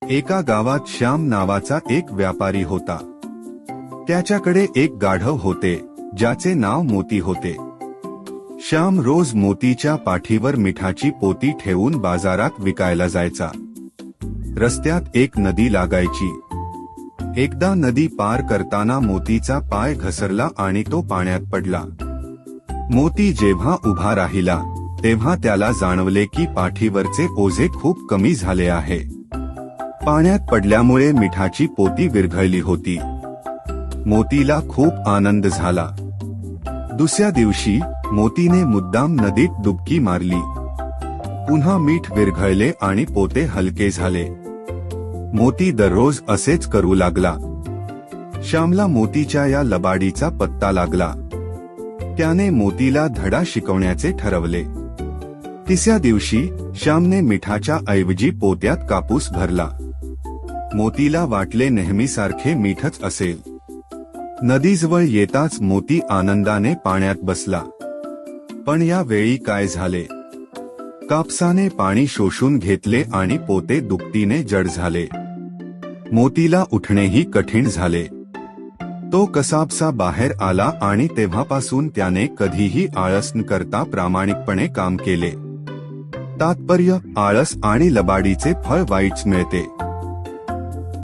एका गावात श्याम नावाचा एक व्यापारी होता. त्याच्याकडे एक गाढव होते ज्याचे नाव मोती होते. श्याम रोज मोतीच्या पाठीवर मिठाची पोती ठेवून बाजारात विकायला जायचा. रस्त्यात एक नदी लागायची. एकदा नदी पार करताना मोतीचा पाय घसरला आणि तो पाण्यात पडला. मोती जेव्हा उभा राहिला तेव्हा त्याला जाणवले की पाठीवरचे ओझे खूप कमी झाले आहे. पाण्यात पडल्यामुळे मिठाची पोती विरघळली होती. मोतीला खूप आनंद झाला. दुसऱ्या दिवशी मोतीने मुद्दाम नदीत डुबकी मारली. पुन्हा मीठ विरघळले आणि पोते हलके झाले. मोती दररोज असेच करू लागला. श्यामला मोतीच्या या लबाडीचा पत्ता लागला. त्याने मोतीला धडा शिकवण्याचे ठरवले. तिसऱ्या दिवशी श्यामने मिठाच्या ऐवजी पोत्यात कापूस भरला. मोतीला वाटले नेहमीसारखे मीठच असेल. नदीजवळ येताच मोती आनंदाने पाण्यात बसला. पण या वेळी काय झाले? कापसाने पाणी शोषून घेतले आणि पोते दुपटीने जड झाले. मोतीला उठणेही कठीण झाले. तो कसाबसा बाहेर आला आणि तेव्हापासून त्याने कधीही आळस न करता प्रामाणिकपणे काम केले. तात्पर्य: आळस आणि लबाडीचे फळ वाईटच मिळते.